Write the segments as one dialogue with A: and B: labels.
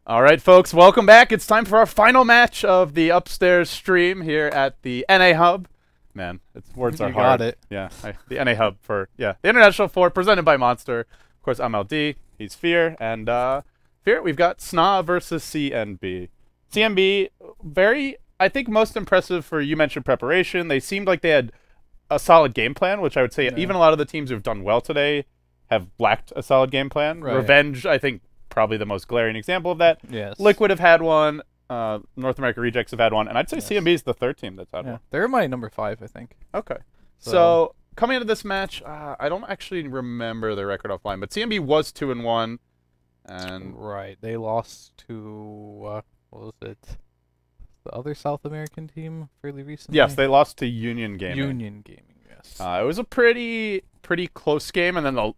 A: All right, folks, welcome back. It's time for our final match of the upstairs stream here at the NA Hub. Man, words are hard.
B: You got it.
A: Yeah, the NA Hub for, the International 4 presented by Monster. Of course, I'm LD, he's Fear, and Fear, we've got SNA versus CNB. CNB, I think most impressive for, you mentioned preparation. They seemed like they had a solid game plan, which I would say even a lot of the teams who've done well today have lacked a solid game plan.
B: Right.
A: Revenge, I think, probably the most glaring example of that.
B: Yes.
A: Liquid have had one. North America Rejects have had one. And I'd say CNB is the third team that's had one.
B: They're my number 5, I think.
A: Okay. So coming into this match, I don't actually remember their record offline, but CNB was 2-1. And
B: right. They lost to, what was it? The other South American team fairly recently?
A: yes, they lost to Union Gaming.
B: Union Gaming, yes.
A: It was a pretty close game, and then the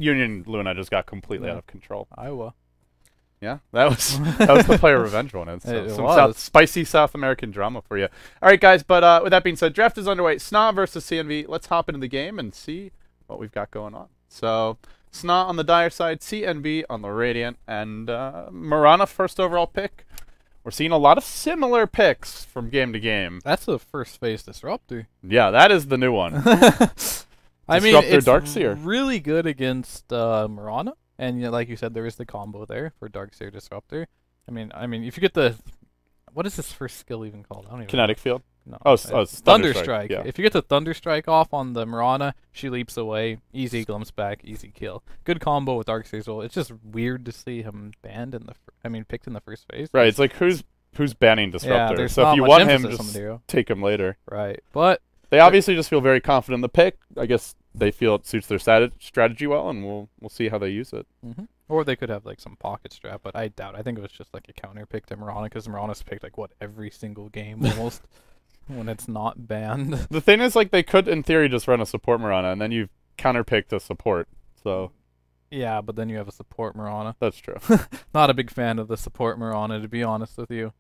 A: Union Luna just got completely out of control.
B: Iowa.
A: Yeah, that was the player revenge one. It's some spicy South American drama for you. All right, guys, but with that being said, draft is underway. SNA versus CNB. Let's hop into the game and see what we've got going on. So SNA on the Dire side, CNB on the Radiant, and Marana first overall pick. We're seeing a lot of similar picks from game to game.
B: That's the first phase Disruptor.
A: Yeah, that is the new one.
B: I mean, it's
A: Darkseer.
B: really good against Marana. And like you said, there is the combo there for Darkseer Disruptor. I mean, if you get the, what is this first skill even called? I don't even
A: Kinetic
B: know.
A: Field.
B: No.
A: Oh,
B: Thunder Strike.
A: Yeah.
B: If you get the Thunder Strike off on the Marana, she leaps away. Easy glimpse back, easy kill. Good combo with Darkseer as well. It's just weird to see him banned in the, picked in the first phase.
A: Right. It's like who's banning Disruptor.
B: Yeah,
A: so if you want him, just take him later.
B: Right. But
A: they obviously just feel very confident in the pick. I guess they feel it suits their strategy well, and we'll see how they use it.
B: Or they could have like some pocket strap, but I doubt. I think it was just like a counter pick to Marana, because Marana's picked like every single game almost when it's not banned.
A: The thing is, like, they could in theory just run a support Marana, and then you counter pick the support. So
B: yeah, but then you have a support Marana.
A: That's true.
B: Not a big fan of the support Marana, to be honest with you.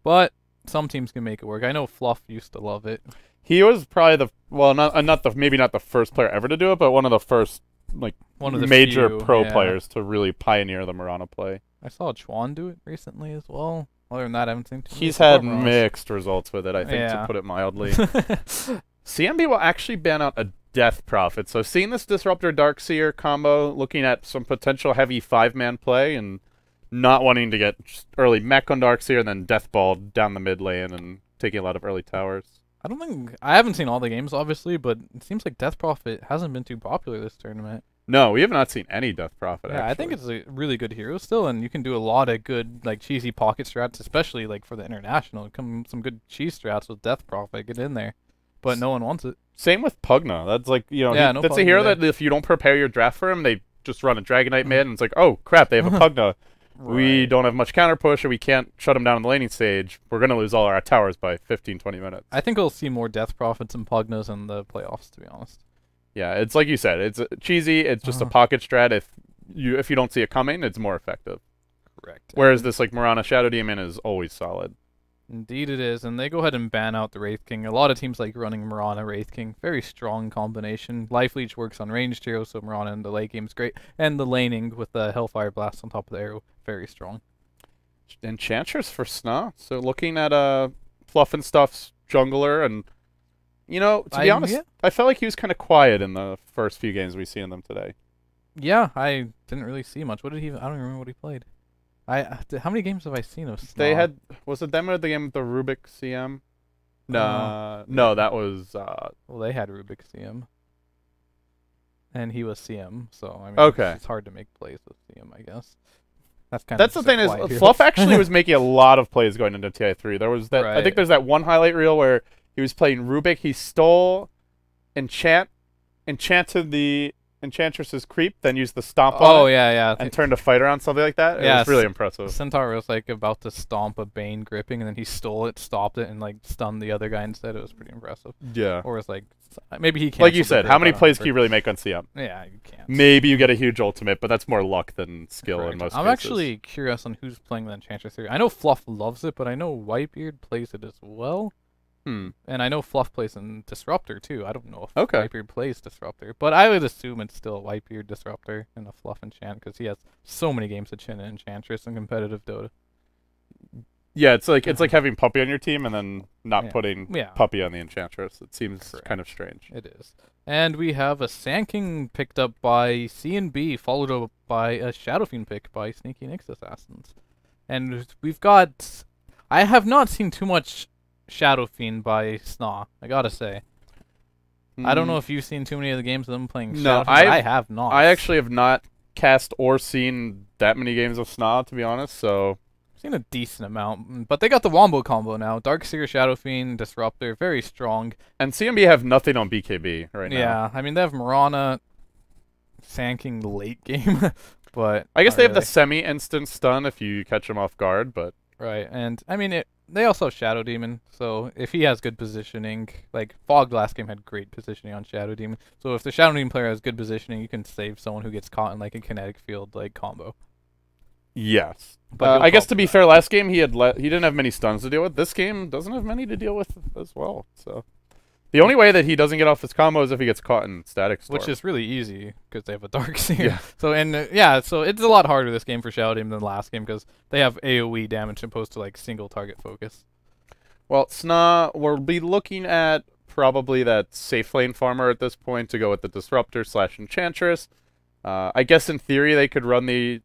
B: But some teams can make it work. I know Fluff used to love it.
A: He was probably maybe not the first player ever to do it, but one of the first major pro players to really pioneer the Marana play.
B: I saw Chuan do it recently as well. Other than that, I haven't seen too many.
A: He's had mixed results with it, I think, to put it mildly. CNB will actually ban out a Death Prophet. So seeing this Disruptor Darkseer combo, looking at some potential heavy 5-man play, and not wanting to get early mech on Darkseer and then Death Ball down the mid lane and taking a lot of early towers.
B: I haven't seen all the games, obviously, but it seems like Death Prophet hasn't been too popular this tournament.
A: No, we have not seen any Death Prophet,
B: actually. I think it's a really good hero still, and you can do a lot of good, like, cheesy pocket strats, especially, like, for the International. Some good cheese strats with Death Prophet. Get in there. But no one wants it.
A: Same with Pugna. That's like, that's a hero that if you don't prepare your draft for him, they just run a Dragonite mid, and it's like, oh, crap, they have a Pugna. Right. We don't have much counter push, or we can't shut them down on the laning stage. We're going to lose all our towers by 15, 20 minutes.
B: I think we'll see more Death Prophets and Pugnas in the playoffs, to be honest.
A: Yeah, it's like you said. It's cheesy. It's just a pocket strat. If you don't see it coming, it's more effective.
B: Correct.
A: Whereas this like Marana Shadow Demon is always solid.
B: Indeed it is, and they go ahead and ban out the Wraith King. A lot of teams like running Marana Wraith King. Very strong combination. Life Leech works on ranged heroes, so Marana in the late game is great. And the laning with the Hellfire Blast on top of the arrow, very strong.
A: Enchantress for SNA. So looking at Fluff and Stuff's jungler, and to be honest, I felt like he was kind of quiet in the first few games we've seen them today.
B: Yeah, I didn't really see much. What did he? I don't even remember what he played. How many games have I seen of SNA?
A: They had was it them or the game with the Rubik CM? No, that was.
B: Well, they had Rubik CM, and he was CM. So I mean,
A: okay,
B: it's hard to make plays with CM, I guess.
A: That's the thing is, Fluff actually was making a lot of plays going into TI3. There was that. I think there's that one highlight reel where he was playing Rubik. He stole enchanted the Enchantress's creep, then used the stomp on it, and turned a fight around, something like that. It was really impressive.
B: Centaur was like about to stomp a Bane gripping, and then he stole it, stopped it, and like stunned the other guy instead. It was pretty impressive.
A: Yeah.
B: Or was like maybe he can't.
A: Like you said, how many plays can you really make on CM?
B: Yeah, you can't.
A: Maybe you get a huge ultimate, but that's more luck than skill in most cases.
B: I'm actually curious on who's playing the Enchantress here. I know Fluff loves it, but I know Whitebeard plays it as well.
A: Hmm.
B: And I know Fluff plays in Disruptor too. I don't know if
A: Okay.
B: Whitebeard plays Disruptor, but I would assume it's still a Whitebeard Disruptor and a Fluff Enchant because he has so many games with Chin and Enchantress in competitive Dota.
A: Yeah, it's like having Puppy on your team and then not putting Puppy on the Enchantress. It seems kind of strange.
B: It is. And we have a Sand King picked up by CNB, followed up by a Shadow Fiend pick by Sneaky Nyx Assassins. And we've got... I have not seen too much Shadow Fiend by SNA, I gotta say. I don't know if you've seen too many of the games of them playing Shadow Fiend, but I have not.
A: I actually have not cast or seen that many games of SNA, to be honest, so...
B: Seen a decent amount, but they got the Wombo combo now. Darkseer, Shadow Fiend, Disruptor, very strong.
A: And CNB have nothing on BKB right now.
B: Yeah, I mean, they have Mirana, Sand King late game, but...
A: I guess they have the semi-instant stun if you catch them off guard, but...
B: Right, and, I mean, they also have Shadow Demon, so if he has good positioning, like, Fog last game had great positioning on Shadow Demon, so if the Shadow Demon player has good positioning, you can save someone who gets caught in, like, a kinetic field, like, combo.
A: Yes. But I guess to be fair, last game he didn't have many stuns to deal with. This game doesn't have many to deal with as well. So the only way that he doesn't get off his combo is if he gets caught in Static Storm.
B: Which is really easy because they have a Darkseer.
A: Yeah.
B: So so it's a lot harder this game for Shadow Demon than last game because they have AoE damage opposed to like single target focus.
A: Well, SNA we'll be looking at probably that safe lane farmer at this point to go with the Disruptor / Enchantress. I guess in theory they could run the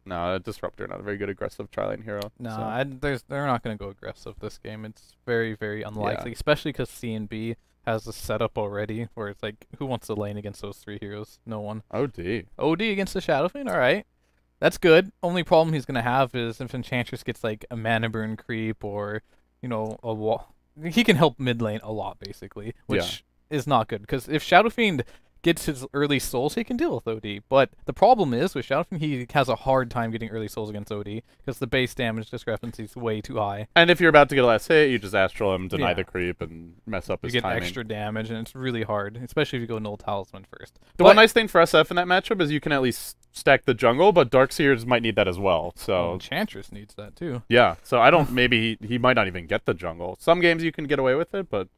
A: No, Disruptor, not a very good aggressive tri-lane hero.
B: No,
A: so.
B: they're not going to go aggressive this game. It's very, very unlikely, especially because CNB has a setup already where it's like, who wants to lane against those three heroes? No one.
A: OD.
B: OD against the Shadow Fiend? All right. That's good. Only problem he's going to have is if Enchantress gets like a mana burn creep or, you know, a wall. He can help mid lane a lot, basically, which is not good. Because if Shadow Fiend gets his early souls, he can deal with OD. But the problem is, with Shadow Fiend, he has a hard time getting early souls against OD, because the base damage discrepancy is way too high.
A: And if you're about to get a last hit, you just Astral him, deny the creep, and mess up his timing.
B: You get extra damage, and it's really hard, especially if you go Null Talisman first.
A: The one nice thing for SF in that matchup is you can at least stack the jungle, but Darkseers might need that as well. So
B: Enchantress needs that too.
A: Yeah, so I don't, maybe he might not even get the jungle. Some games you can get away with it, but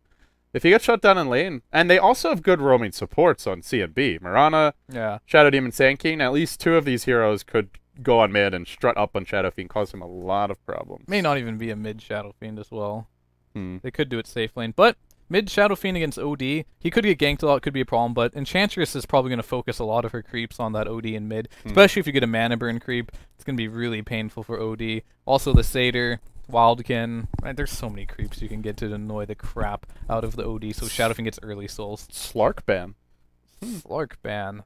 A: if he gets shut down in lane, and they also have good roaming supports on CNB. Mirana, Shadow Demon, Sand King, at least two of these heroes could go on mid and strut up on Shadow Fiend, cause him a lot of problems.
B: May not even be a mid Shadow Fiend as well. They could do it safe lane, but mid Shadow Fiend against OD, he could get ganked a lot, could be a problem, but Enchantress is probably going to focus a lot of her creeps on that OD in mid, especially if you get a mana burn creep. It's going to be really painful for OD. Also the Satyr, Wildkin, there's so many creeps you can get to annoy the crap out of the OD, so Shadow Fiend gets early souls.
A: Slark ban.
B: Slark ban.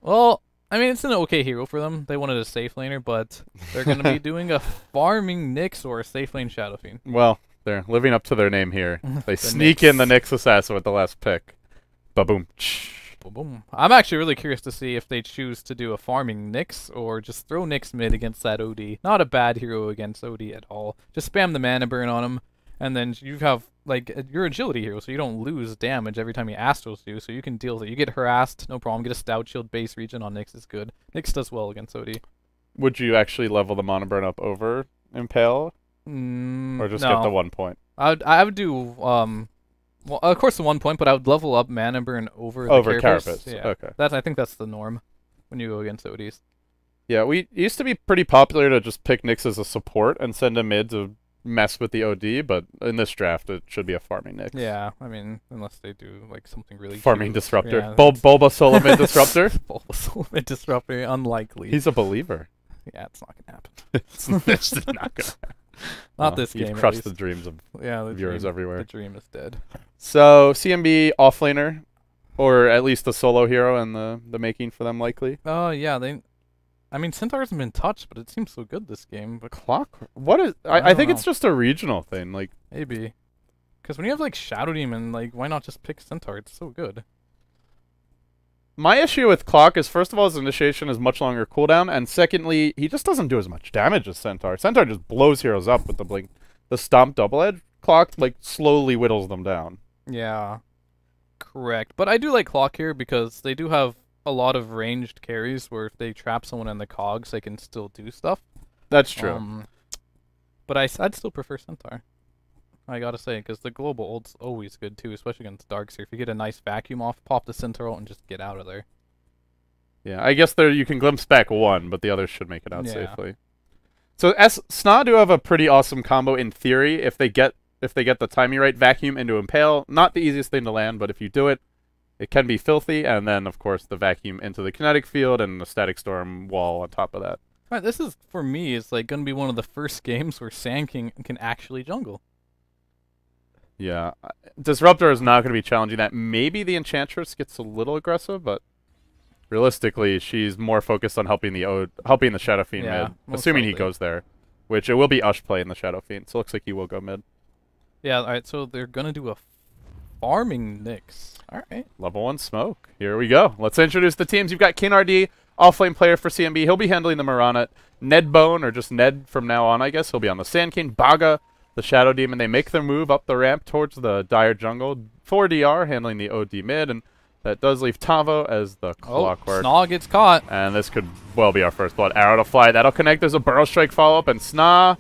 B: Well, I mean, it's an okay hero for them. They wanted a safe laner, but they're going to be doing a farming Nyx or a safe lane Shadow Fiend.
A: Well, they're living up to their name here. They sneak in the Nyx Assassin with the last pick. Ba-boom.
B: Boom. I'm actually really curious to see if they choose to do a farming Nyx or just throw Nyx mid against that OD. Not a bad hero against OD at all. Just spam the mana burn on him, and then you have, like, your agility hero, so you don't lose damage every time you Astros do, so you can deal with it. You get harassed, no problem. Get a Stout Shield base region on Nyx is good. Nyx does well against OD.
A: Would you actually level the mana burn up over Impale? Or just get the 1 point?
B: I would do, well, of course the 1 point, but I would level up mana burn over
A: Carapace.
B: Yeah.
A: Okay.
B: I think that's the norm when you go against ODs.
A: Yeah, it used to be pretty popular to just pick Nyx as a support and send him mid to mess with the OD, but in this draft it should be a farming Nyx.
B: Yeah, I mean, unless they do like something really
A: farming
B: cute.
A: Disruptor.
B: Yeah,
A: Bulbasaur mid Disruptor.
B: Bulbasaur mid Disruptor, unlikely.
A: He's a believer.
B: Yeah, it's not gonna happen.
A: It's just not gonna happen.
B: Not this game.
A: You've crushed the dreams of viewers everywhere.
B: The dream is dead.
A: So CNB offlaner, or at least a solo hero in the making for them likely.
B: Oh yeah, I mean, Centaur hasn't been touched, but it seems so good this game. But
A: Clock? What is? I think it's just a regional thing. Like
B: maybe, because when you have like Shadow Demon, like why not just pick Centaur? It's so good.
A: My issue with Clock is, first of all, his initiation is much longer cooldown, and secondly, he just doesn't do as much damage as Centaur. Centaur just blows heroes up with the blink. The Stomp double edge. Clock like slowly whittles them down.
B: Yeah, correct. But I do like Clock here because they do have a lot of ranged carries where if they trap someone in the cogs, they can still do stuff.
A: That's true.
B: But I'd still prefer Centaur. I gotta say, because the global ult's always good too, especially against Darkseer. If you get a nice vacuum off, pop the Centaur ult and just get out of there.
A: Yeah, I guess there you can glimpse back one, but the others should make it out safely. So SNA do have a pretty awesome combo in theory if they get the timing right. Vacuum into Impale, not the easiest thing to land, but if you do it, it can be filthy. And then of course the vacuum into the kinetic field and the static storm wall on top of that.
B: All right, this is for me is like gonna be one of the first games where Sand King can actually jungle.
A: Yeah, Disruptor is not going to be challenging that. Maybe the Enchantress gets a little aggressive, but realistically, she's more focused on helping the Shadow Fiend mid, assuming he goes there, which it will be Ush play in the Shadow Fiend. So it looks like he will go mid.
B: Yeah, all right. So they're gonna do a farming Nyx. All right.
A: Level 1 smoke. Here we go. Let's introduce the teams. You've got KNRD, off-lane player for CNB. He'll be handling the Mirana. Nedbone, or just Ned from now on, I guess. He'll be on the Sand King. Baga, the Shadow Demon. They make their move up the ramp towards the Dire Jungle. 4DR handling the OD mid, and that does leave Tavo as the Clockwork.
B: SNA gets caught.
A: And this could well be our first blood. Arrow to fly. That'll connect. There's a Burrow Strike follow-up, and SNA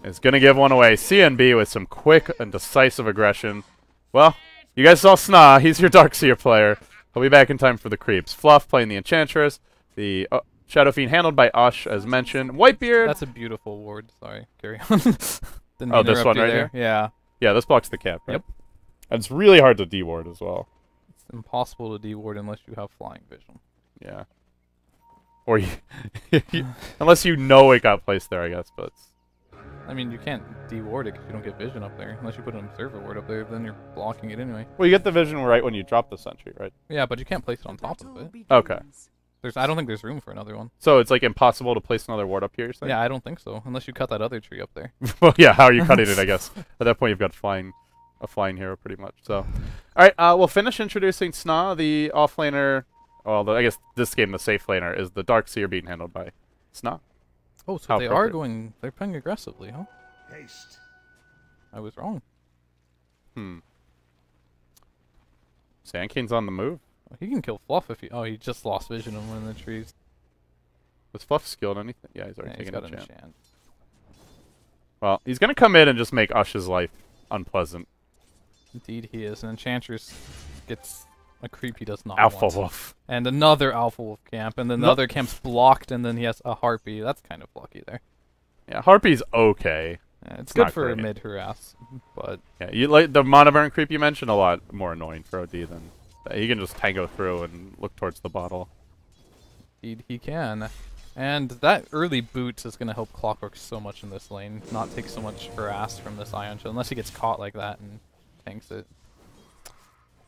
A: is going to give one away. CNB with some quick and decisive aggression. Well, you guys saw SNA. He's your Darkseer player. He'll be back in time for the creeps. Fluff playing the Enchantress. The Shadow Fiend handled by Ush, as mentioned. Whitebeard.
B: That's a beautiful ward. Sorry, carry on.
A: Oh, this one right here?
B: Yeah.
A: Yeah, this blocks the cap, right?
B: Yep.
A: And it's really hard to de-ward as well.
B: It's impossible to de-ward unless you have flying vision.
A: Yeah. Or unless you know it got placed there, I guess, but...
B: I mean, you can't de-ward it because you don't get vision up there. Unless you put an observer ward up there, then you're blocking it anyway.
A: Well, you get the vision right when you drop the sentry, right?
B: Yeah, but you can't place it on top of it.
A: Okay.
B: I don't think there's room for another one.
A: So it's like impossible to place another ward up here, you're saying?
B: Yeah, I don't think so. Unless you cut that other tree up there.
A: Well, yeah, how are you cutting it, I guess? At that point, you've got a flying hero, pretty much. So, all right, we'll finish introducing SNA, the offlaner. Well, I guess this game, the safe laner, is the Darkseer being handled by SNA.
B: Oh, so they're playing aggressively, huh? Haste. I was wrong.
A: Sand King's on the move.
B: He can kill Fluff if he... Oh, he just lost vision on one of the trees.
A: Was Fluff skilled anything? Yeah, he's already taken
B: a
A: chance.
B: chance.
A: Well, he's going to come in and just make Ush's life unpleasant.
B: Indeed he is. And Enchantress gets a creep he does not
A: Alpha
B: want.
A: Wolf.
B: And another Alpha Wolf camp. And then the other camp's blocked, and then he has a Harpy. That's kind of lucky there. Yeah,
A: Harpy's okay.
B: Yeah, it's good for a mid-harass, but...
A: Yeah, you like the Monoburn creep you mentioned, a lot more annoying for OD than... He can just tango through and look towards the bottle.
B: Indeed he can. And that early boot is going to help Clockwork so much in this lane. Not take so much harass from this Ion Shield, unless he gets caught like that and tanks it.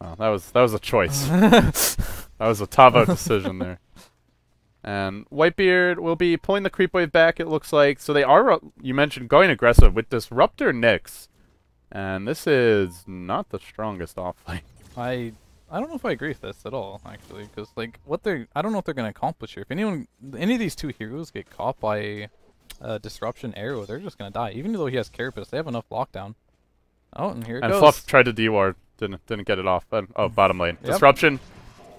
A: Oh, that was a choice. That was a Tavo decision there. And Whitebeard will be pulling the creep wave back, it looks like. So they are, you mentioned, going aggressive with Disruptor Nyx. And this is not the strongest offlane.
B: I don't know if I agree with this at all, actually, because like I don't know what they're gonna accomplish here. If any of these two heroes get caught by a disruption arrow, they're just gonna die. Even though he has Carapace, they have enough lockdown. Oh, and here it goes. And
A: Fluff tried to de-ward, didn't get it off. But, oh, bottom lane disruption.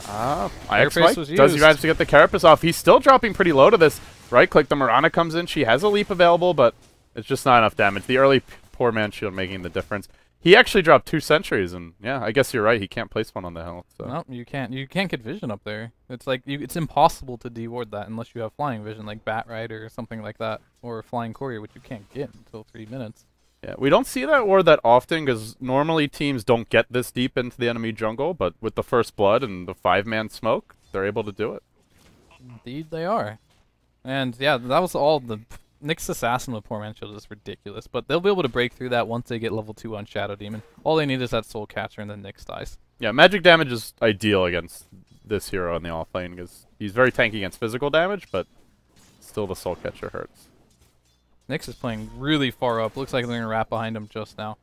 A: IX Mike does manage to get the Carapace off. He's still dropping pretty low to this. Right click, the Mirana comes in. She has a leap available, but it's just not enough damage. The early poor man shield making the difference. He actually dropped 2 sentries, and yeah, I guess you're right. He can't place one on the hill. So.
B: No, you can't. You can't get vision up there. It's like it's impossible to de-ward that unless you have flying vision, like Bat Rider or something like that, or Flying Courier, which you can't get until 3 minutes.
A: Yeah, we don't see that ward that often because normally teams don't get this deep into the enemy jungle, but with the first blood and the 5-man smoke, they're able to do it.
B: Indeed, they are. And yeah, that was all the. Nyx Assassin with Poor Man Shield is ridiculous, but they'll be able to break through that once they get level 2 on Shadow Demon. All they need is that Soul Catcher, and then Nyx dies. Yeah,
A: magic damage is ideal against this hero in the offlane, because he's very tanky against physical damage, but still the Soul Catcher hurts.
B: Nyx is playing really far up. Looks like they're going to wrap behind him just now.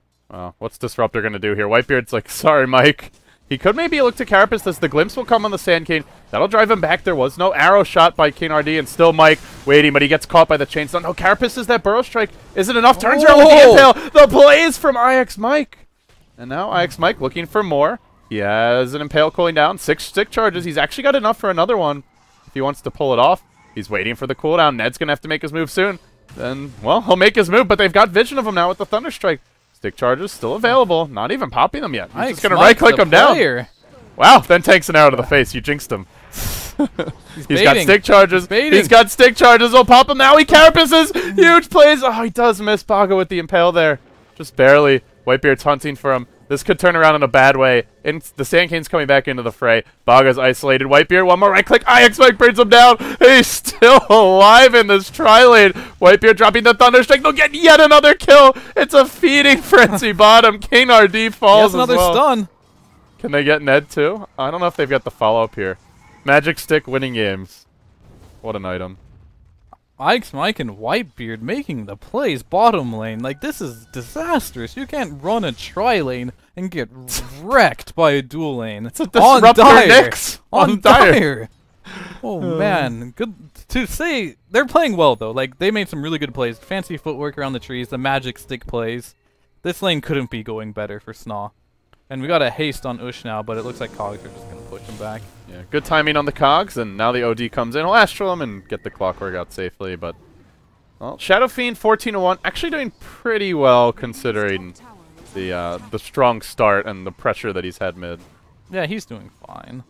A: What's Disruptor going to do here? Whitebeard's like, sorry, Mike. He could maybe look to Carapace as the glimpse will come on the Sand King. That'll drive him back. There was no arrow shot by KNRD, and still Mike waiting, but he gets caught by the chainstone. No, Carapace is that Burrow Strike. Is it enough? Turns around with the Impale. The blaze from IX Mike. And now IX Mike looking for more. He has an Impale cooling down. 6 stick charges. He's actually got enough for another one if he wants to pull it off. He's waiting for the cooldown. Ned's going to have to make his move soon. Then, well, he'll make his move, but they've got vision of him now with the Thunderstrike. Stick charges still available. Not even popping them yet. He's just going to
B: Mike's
A: right-click them down.
B: player.
A: Wow, then takes an arrow to the face. You jinxed him. He's got stick charges.
B: He's
A: got stick charges. He'll pop him now. He carapaces. Huge plays. Oh, he does miss Baga with the impale there. Just barely. Whitebeard's hunting for him. This could turn around in a bad way. The Sand King's coming back into the fray. Baga's isolated. Whitebeard, one more right click. IX Mike brings him down. He's still alive in this tri-lane. Whitebeard dropping the Thunder Strike. They'll get yet another kill. It's a feeding frenzy bottom. King RD falls
B: another
A: as well.
B: stun.
A: Can they get Ned too? I don't know if they've got the follow-up here. Magic Stick winning games. What an item.
B: Ike's Mike and Whitebeard making the plays bottom lane. Like, this is disastrous. You can't run a tri-lane and get wrecked by a dual lane.
A: It's a disruptor Nyx
B: on Dire. Oh, man. Good to say. They're playing well, though. Like, they made some really good plays. Fancy footwork around the trees, the magic stick plays. This lane couldn't be going better for SNA. And we got a haste on Ush now, but it looks like Cogs are just going to push him back.
A: Yeah, good timing on the Cogs, and now the OD comes in. He'll Astral him and get the Clockwork out safely, but... Well, Shadow Fiend 14-1, actually doing pretty well considering the strong start and the pressure that he's had mid.
B: Yeah, he's doing fine.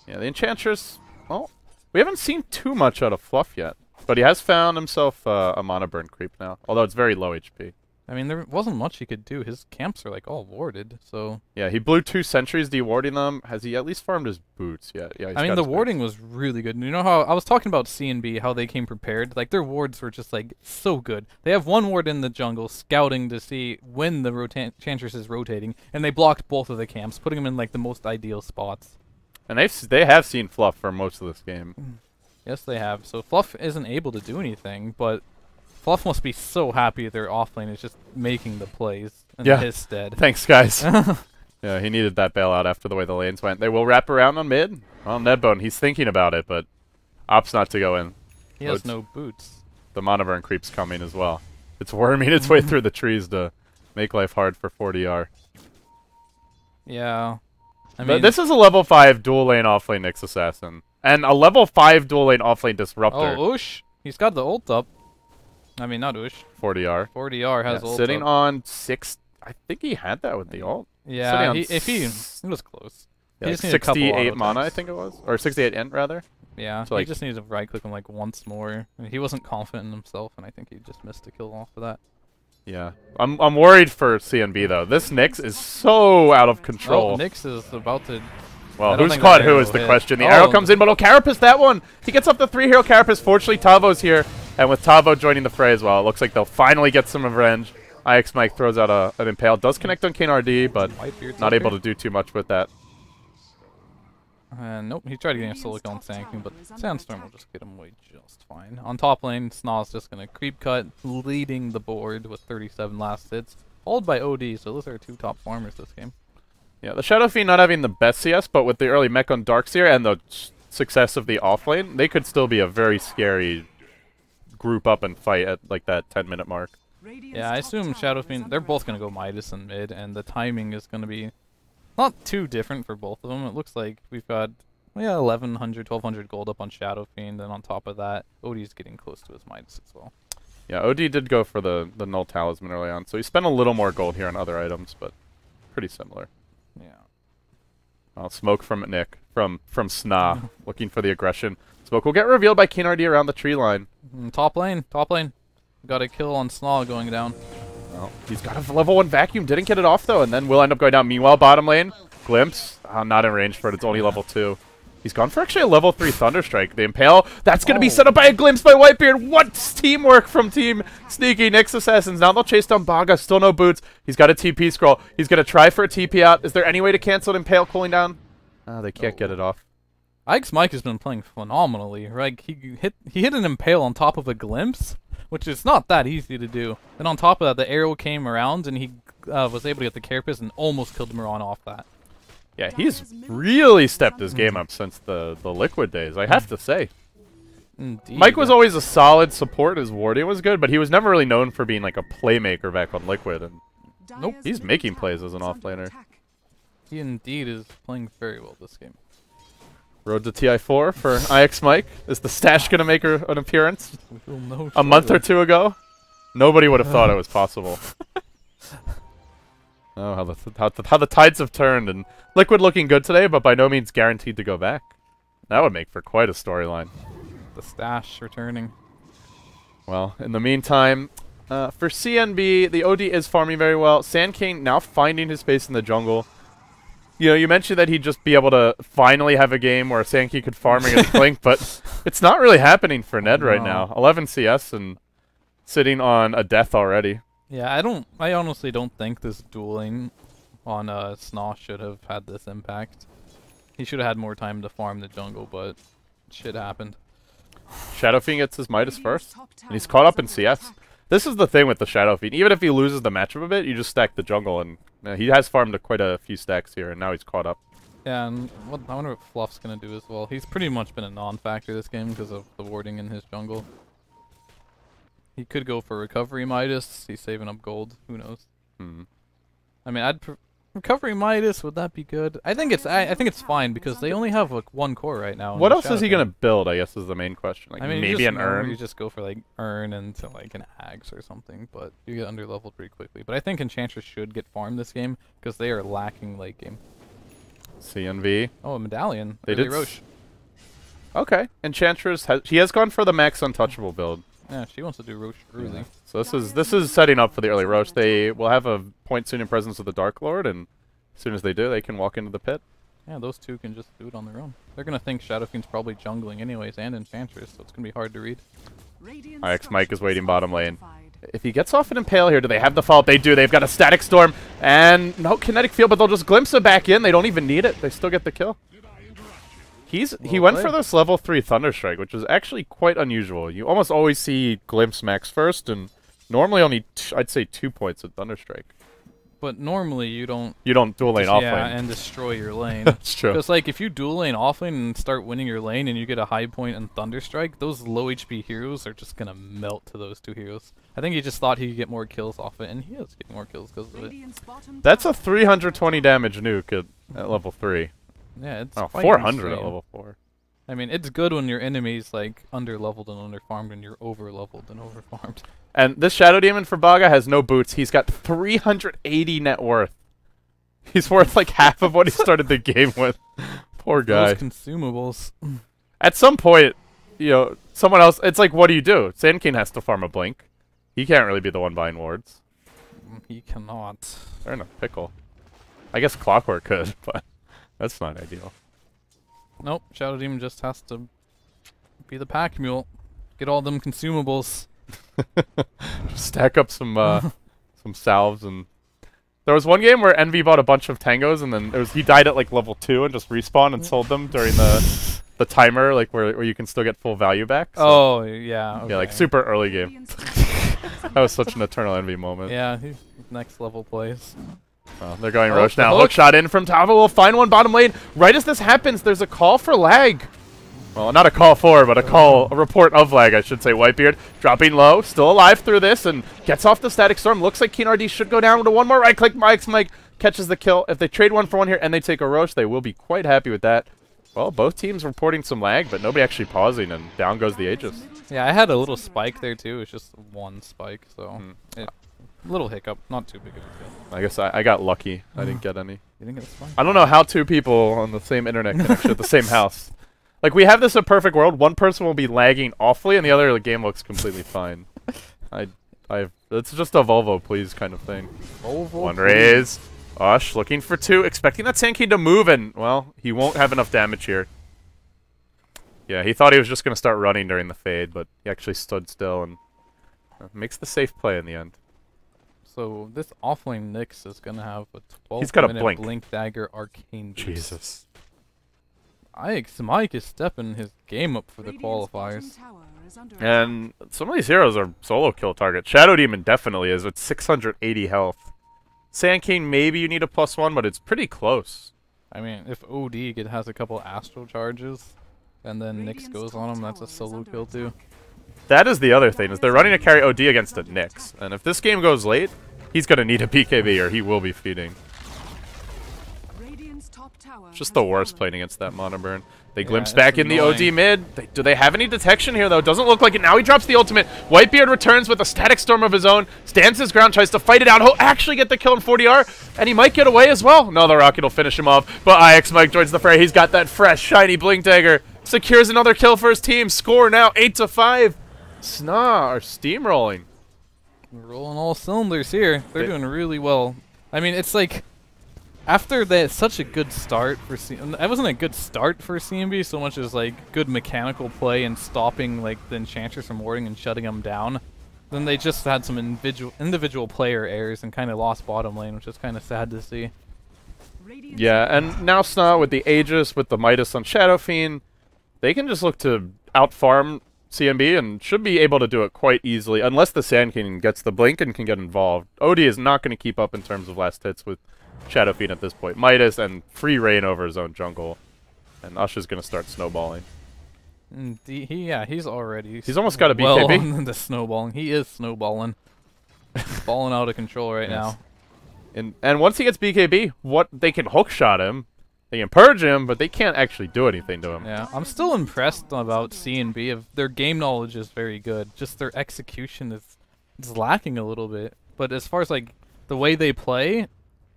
A: Yeah, the Enchantress, well, we haven't seen too much out of Fluff yet, but he has found himself a Mana Burn creep now, although it's very low HP.
B: I mean, there wasn't much he could do. His camps are, like, all warded, so...
A: Yeah, he blew 2 sentries dewarding them. Has he at least farmed his boots yet? Yeah,
B: I mean, the warding was really good. You know how... I was talking about CNB, how they came prepared. Like, their wards were just, like, so good. They have one ward in the jungle, scouting to see when the Enchantress is rotating, and they blocked both of the camps, putting them in, like, the most ideal spots.
A: And they have seen Fluff for most of this game.
B: Yes, they have. So Fluff isn't able to do anything, but... Fluff must be so happy their offlane is just making the plays in his stead.
A: Thanks, guys. Yeah, he needed that bailout after the way the lanes went. They will wrap around on mid. Well, Nedbone, he's thinking about it, but opts not to go in.
B: He has no boots.
A: The Mana Burn creep's coming as well. It's worming its way through the trees to make life hard for 4DR.
B: Yeah. I mean,
A: but this is a level 5 dual lane offlane Nyx Assassin. And a level 5 dual lane offlane Disruptor.
B: Oh, Ush. He's got the ult up. I mean, not Ush.
A: 4DR.
B: 4DR has ult
A: sitting
B: up.
A: on 6. I think he had that with the ult.
B: Yeah, he was close.
A: Yeah, like 68 mana, I think it was. Or 68 int, rather.
B: Yeah,
A: so
B: he
A: like
B: just needs to right-click him like once more. I mean, he wasn't confident in himself, and I think he just missed a kill off of that.
A: Yeah. I'm worried for CNB, though. This Nyx is so out of control.
B: Oh, Nyx is about to...
A: Well, who's caught who is the question. The arrow comes in, but Carapace that one! He gets up the 3-hero Carapace. Fortunately, Tavo's here. And with Tavo joining the fray as well, it looks like they'll finally get some revenge. IX Mike throws out an Impale. Does connect on Kane RD, but not able to do too much with that.
B: Nope, he tried getting a solo kill on Sand King, but Sandstorm will just get him away just fine. On top lane, SNA's just going to creep cut, leading the board with 37 last hits, followed by OD, so those are 2 top farmers this game.
A: Yeah, the Shadow Fiend not having the best CS, but with the early mech on Darkseer and the success of the offlane, they could still be a very scary group up and fight at like that 10-minute mark.
B: Yeah, I assume Shadow Fiend, they're both going to go Midas and mid, and the timing is going to be not too different for both of them. It looks like we've got 1,100, 1,200 gold up on Shadow Fiend, and on top of that, OD's getting close to his Midas as well.
A: Yeah, OD did go for the Null Talisman early on, so he spent a little more gold here on other items, but pretty similar.
B: Yeah.
A: Well, smoke from Nick, from SNA, looking for the aggression. Smoke will get revealed by Kane RD around the tree line.
B: Top lane, top lane. Got a kill on SNA going down.
A: Well, he's got a level 1 vacuum, didn't get it off though, and then will end up going down. Meanwhile, bottom lane, Glimpse, not in range for it, it's only level 2. He's gone for actually a level 3 Thunderstrike. The Impale, that's going to be set up by a Glimpse by Whitebeard. What teamwork from Team Sneaky Nyx Assassins. Now they'll chase down Baga, still no boots. He's got a TP scroll. He's going to try for a TP out. Is there any way to cancel an Impale cooling down? They can't get it off.
B: Ike's Mike has been playing phenomenally. Right, he hit an Impale on top of a Glimpse, which is not that easy to do. And on top of that, the arrow came around, and he was able to get the Carapace and almost killed Miran off that.
A: Yeah, he's really stepped his game up since the Liquid days, I have to say.
B: Indeed.
A: Mike was always a solid support. His warding was good, but he was never really known for being like a playmaker back on Liquid. And nope, he's making plays as an offlaner.
B: He indeed is playing very well this game.
A: Road to TI4 for IX Mike. Is the stash going to make an appearance?
B: We will know
A: a month or 2 ago? Nobody would have thought it was possible. Oh, how the tides have turned, and Liquid looking good today, but by no means guaranteed to go back. That would make for quite a storyline.
B: The stash returning.
A: Well, in the meantime, for CNB, the OD is farming very well. Sand King now finding his space in the jungle. You know, you mentioned that he'd just be able to finally have a game where Sand King could farm against Blink, but it's not really happening for Ned right now. 11 CS and sitting on a death already.
B: Yeah, I honestly don't think this dueling on SNA should have had this impact. He should have had more time to farm the jungle, but shit happened.
A: Shadow Fiend gets his Midas first, and he's caught up in CS. This is the thing with the Shadow Fiend. Even if he loses the matchup a bit, you just stack the jungle, and he has farmed quite a few stacks here, and now he's caught up.
B: Yeah, and I wonder what Fluff's going to do as well. He's pretty much been a non-factor this game because of the warding in his jungle. He could go for Recovery Midas. He's saving up gold. Who knows? I mean, Recovery Midas, would that be good? I think it's fine because they only have like one core right now.
A: What else is he gonna build? I guess is the main question. Like, I mean, maybe an urn.
B: You just go for like urn and like an axe or something, but you get underleveled pretty quickly. But I think Enchantress should get farmed this game because they are lacking late game.
A: CNB.
B: Oh, a medallion.
A: They did.
B: Roche.
A: Okay, Enchantress has gone for the max untouchable build.
B: Yeah, she wants to do Roche early.
A: So this is setting up for the early Roche. They will have a point soon in presence of the Dark Lord, and as soon as they do, they can walk into the pit.
B: Yeah, those two can just do it on their own. They're gonna think Shadow Fiend's probably jungling anyways, and Enchantress, so it's gonna be hard to read.
A: IX Mike is waiting bottom lane. If he gets off an Impale here, do they have the follow-up? They do. They've got a Static Storm and no Kinetic Field, but they'll just glimpse it back in. They don't even need it. They still get the kill. He went for this level 3 Thunderstrike, which is actually quite unusual. You almost always see Glimpse max first, and normally only, I'd say 2 points at Thunderstrike.
B: But normally you don't
A: dual lane off lane.
B: Yeah, and destroy your lane.
A: That's true.
B: Because like if you dual lane off lane and start winning your lane and you get a high point and Thunderstrike, those low HP heroes are just gonna melt to those two heroes. I think he just thought he could get more kills off it, and he is getting more kills because of it.
A: That's a 320 damage nuke at level 3.
B: Yeah, it's
A: 400 at level 4.
B: I mean, it's good when your enemy's like under-leveled and under-farmed and you're over-leveled and over-farmed.
A: And this Shadow Demon for Baga has no boots. He's got 380 net worth. He's worth like half of what he started the game with. Poor guy.
B: Those consumables.
A: At some point, you know, someone else, it's like, what do you do? Sand King has to farm a Blink. He can't really be the one buying wards.
B: He cannot.
A: They're in a pickle. I guess Clockwork could, but that's not ideal.
B: Nope, Shadow Demon just has to be the pack mule. Get all them consumables.
A: Just stack up some salves, and there was one game where Envy bought a bunch of tangos, and then he died at like level 2 and just respawned and sold them during the timer, like where you can still get full value back. So,
B: oh yeah. Okay.
A: Yeah, like super early game. That was such an Eternal Envy moment.
B: Yeah, he's next level plays.
A: Well, they're going Roche now. Hook shot in from Tava. We'll find one bottom lane. Right as this happens, there's a call for lag. Well, not a call for, but a report of lag, I should say. Whitebeard dropping low, still alive through this, and gets off the Static Storm. Looks like Keen RD should go down to one more right-click. Mike catches the kill. If they trade 1 for 1 here and they take a Roche, they will be quite happy with that. Well, both teams reporting some lag, but nobody actually pausing, and down goes the Aegis.
B: Yeah, I had a little spike there, too. It's just one spike, so... Little hiccup, not too big of a deal.
A: I guess I got lucky. I didn't get any.
B: You didn't get a spike?
A: I don't know how 2 people on the same internet connection at the same house. Like, we have this in a perfect world. One person will be lagging awfully, and the other, the game looks completely fine. It's just a Volvo, please kind of thing.
B: Volvo,
A: one raise. Ush looking for 2, expecting that Sand King to move, and, well, he won't have enough damage here. Yeah, he thought he was just going to start running during the fade, but he actually stood still and makes the safe play in the end.
B: So this offlane Nyx is gonna have a
A: 12-minute
B: blink dagger arcane boost.
A: Jesus.
B: IX Mike is stepping his game up for the qualifiers.
A: And some of these heroes are solo kill targets. Shadow Demon definitely is with 680 health. Sand King, maybe you need a +1, but it's pretty close.
B: I mean, if OD has a couple astral charges, and then Nyx goes on him, that's a solo kill too.
A: That is the other thing, is they're running a carry OD against a Nyx. And if this game goes late, he's going to need a BKB or he will be feeding. It's just the worst playing against that Mono Burn. They glimpse back in the OD mid. Do they have any detection here, though? Doesn't look like it. Now he drops the ultimate. Whitebeard returns with a static storm of his own. Stands his ground, tries to fight it out. He'll actually get the kill in 40R, and he might get away as well. No, the rocket will finish him off. But IX Mike joins the fray. He's got that fresh, shiny Blink Dagger. Secures another kill for his team. Score now 8-5. SNA are steamrolling.
B: We're rolling all cylinders here. They're doing really well. I mean, it's like... After that, such a good start for it wasn't a good start for CNB so much as like good mechanical play and stopping like the enchanters from warding and shutting them down. Then they just had some individual player errors and kind of lost bottom lane, which is kind of sad to see.
A: Yeah, and now SNA with the Aegis, with the Midas on Shadow Fiend, they can just look to outfarm CNB and should be able to do it quite easily, unless the Sand King gets the blink and can get involved. OD is not going to keep up in terms of last hits with Shadow Fiend at this point. Midas and free reign over his own jungle. And Usha's going to start snowballing.
B: He's already...
A: He's almost got a BKB.
B: Well, on the snowballing. He is snowballing. Balling out of control right now.
A: And once he gets BKB, they can hookshot him. They can purge him, but they can't actually do anything to him.
B: Yeah, I'm still impressed about CNB. Their game knowledge is very good. Just their execution is lacking a little bit. But as far as like the way they play...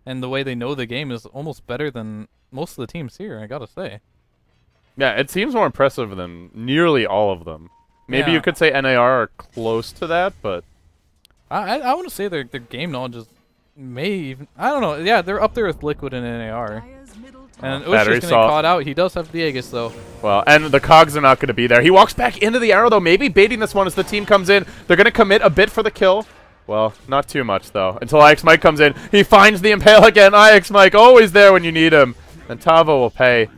B: And the way they know the game is almost better than most of the teams here, I gotta say.
A: Yeah, it seems more impressive than nearly all of them. Maybe you could say NAR are close to that, but...
B: I want to say their game knowledge is I don't know. Yeah, they're up there with Liquid and NAR. And Usha's gonna get caught out. He does have the Aegis, though.
A: Well, and the cogs are not going to be there. He walks back into the arrow, though, maybe baiting this one as the team comes in. They're going to commit a bit for the kill. Well, not too much, though, until IX Mike comes in. He finds the Impale again. IX Mike, always there when you need him. And Tavo will pay.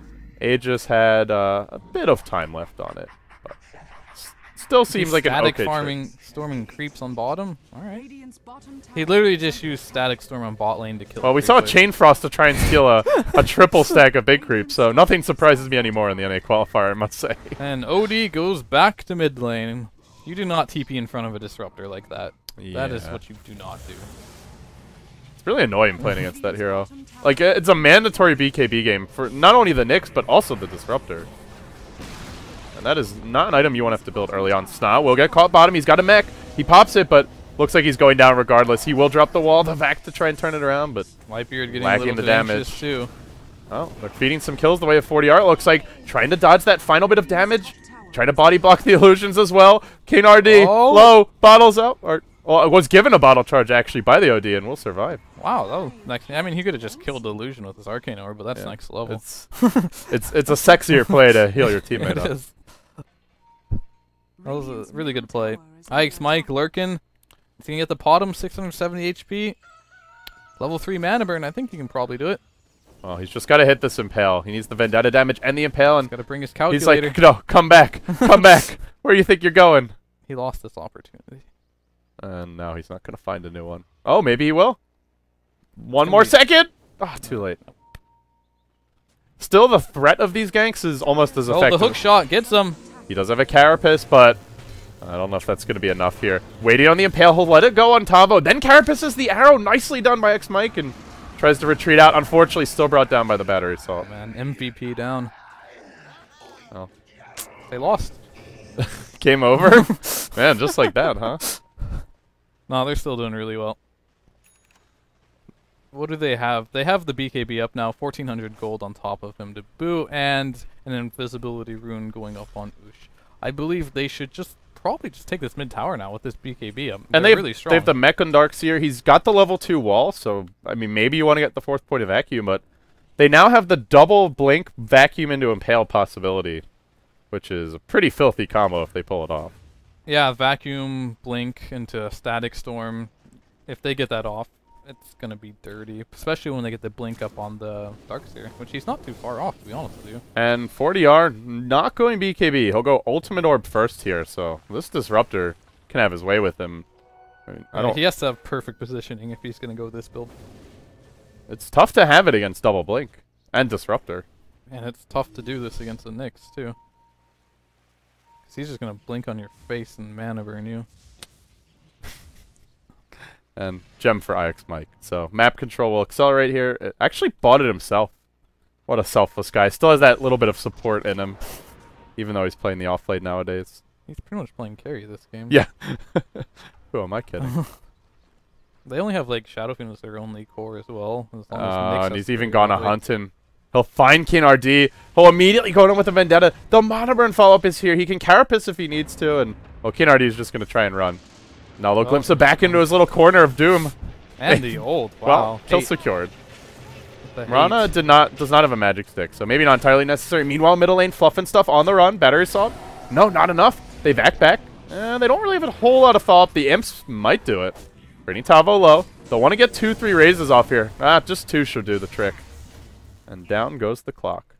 A: Aegis had a bit of time left on it. But still seems like an okay
B: static farming, storming creeps on bottom. All right. He literally just used static storm on bot lane to kill.
A: Well, we saw Chain Frost to try and steal a triple stack of big creeps, so nothing surprises me anymore in the NA qualifier, I must say.
B: And OD goes back to mid lane. You do not TP in front of a disruptor like that. Yeah. That is what you do not do.
A: It's really annoying playing against that hero. Like, it's a mandatory BKB game for not only the Nyx, but also the disruptor. And that is not an item you want to have to build early on. SNA will get caught bottom. He's got a mech. He pops it, but looks like he's going down regardless. He will drop the wall, the vac to try and turn it around, but
B: Whitebeard getting a little
A: the
B: bit
A: damage
B: too.
A: Oh, they're feeding some kills the way of 40R. It looks like trying to dodge that final bit of damage. Trying to body block the illusions as well. King RD, low, bottles up. Well, it was given a bottle charge actually by the OD and will survive.
B: Wow, that was next. I mean, he could have just killed the illusion with his arcane orb, but that's next level.
A: It's a sexier play to heal your teammate up.
B: That was a really good play. IX Mike lurking. He's gonna get the bottom 670 HP. Level 3 mana burn. I think he can probably do it.
A: Well, he's just got to hit this Impale. He needs the Vendetta damage and the Impale, and
B: got to bring his calculator.
A: He's like, no, come back, come back. Where do you think you're going?
B: He lost this opportunity.
A: And now he's not going to find a new one. Oh, maybe he will. One more second. Oh, too late. Still, the threat of these ganks is almost as effective.
B: Oh, the hook shot gets him.
A: He does have a Carapace, but I don't know if that's going to be enough here. Waiting on the Impale, he'll let it go on Tavo. Then Carapaces the arrow. Nicely done by X Mike, and tries to retreat out. Unfortunately, still brought down by the battery assault.
B: Oh, man, MVP down.
A: Oh.
B: They lost.
A: Game over? Man, just like that, huh?
B: No, they're still doing really well. What do they have? They have the BKB up now, 1,400 gold on top of him to boot, and an invisibility rune going up on Ush. I believe they should probably just take this mid tower now with this BKB up.
A: And
B: they're really strong.
A: They have the mech on Darkseer. He's got the level 2 wall, so I mean maybe you want to get the 4th point of vacuum, but they now have the double blink vacuum into Impale possibility, which is a pretty filthy combo if they pull it off.
B: Yeah, vacuum, blink into static storm. If they get that off, it's gonna be dirty, especially when they get the blink up on the Darkseer, which he's not too far off, to be honest with you.
A: And 40R not going BKB. He'll go Ultimate Orb first here, so this Disruptor can have his way with him. I mean,
B: he has to have perfect positioning if he's gonna go this build.
A: It's tough to have it against double blink and Disruptor.
B: And it's tough to do this against the Nyx too. Cause he's just gonna blink on your face and mana burn you.
A: And gem for IX Mike. So map control will accelerate here. It actually bought it himself. What a selfless guy. Still has that little bit of support in him, even though he's playing the off lane nowadays.
B: He's pretty much playing carry this game.
A: Yeah. Who am I kidding?
B: They only have like Shadow Fiend as their only core as well. As long as
A: and he's even gone a hunting. He'll find KNRD. He'll immediately go in with a Vendetta. The Monoburn follow-up is here. He can Carapace if he needs to, and well, KNRD is just going to try and run. Now they'll glimpse him back into his little corner of doom.
B: And the ult. Wow.
A: Well, kill secured. Mirana does not have a magic stick, so maybe not entirely necessary. Meanwhile, middle lane fluff and stuff on the run. Battery assault. No, not enough. They back. And they don't really have a whole lot of follow-up. The imps might do it. Bringing Tavo low. They'll want to get 2-3 raises off here. Just 2 should do the trick. And down goes the clock.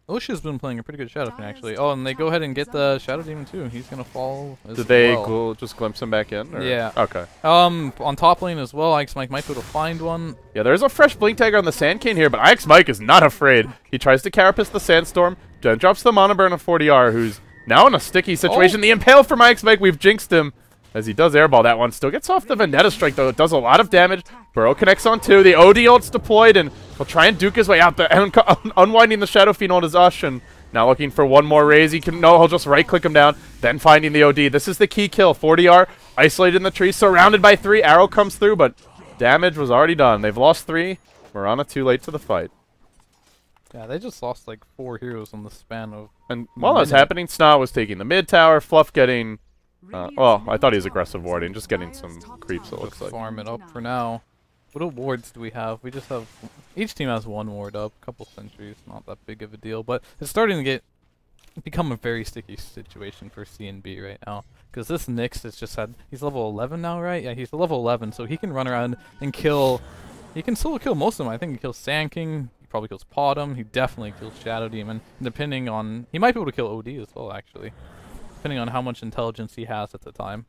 B: Osha's been playing a pretty good Shadow Fiend, actually. Oh, and they go ahead and get the Shadow Demon, too. He's going to fall as well.
A: Did they just glimpse him back in? Or?
B: Yeah.
A: Okay.
B: On top lane as well, Ike's Mike might be able to find one.
A: Yeah, there's a fresh Blink Tagger on the Sand King here, but Ike's Mike is not afraid. He tries to Carapace the Sandstorm, then drops the Monoburn of 40R, who's now in a sticky situation. The Impale from Ike's Mike, we've jinxed him. As he does airball that one. Still gets off the Vendetta Strike, though. It does a lot of damage. Burrow connects on 2. The OD ult's deployed, and he'll try and duke his way out. Unwinding the Shadow Fiend ult is Ush, and now looking for one more raise. He'll just right-click him down, then finding the OD. This is the key kill. 40R, isolated in the tree, surrounded by 3. Arrow comes through, but damage was already done. They've lost 3. Mirana too late to the fight.
B: Yeah, they just lost like 4 heroes in the span of...
A: And while that was happening, SNA was taking the mid tower, Fluff getting... well, I thought he was aggressive warding, just getting some creeps, it looks like.
B: Farm it up for now. What wards do we have? We just have... Each team has 1 ward up, a couple sentries, not that big of a deal, but it's starting to become a very sticky situation for CNB right now. Because this Nyx has just had... He's level 11 now, right? Yeah, he's level 11, so he can run around and kill... He can still kill most of them. I think he kills Sand King, he probably kills Podum, he definitely kills Shadow Demon, depending on... He might be able to kill OD as well, actually. Depending on how much intelligence he has at the time.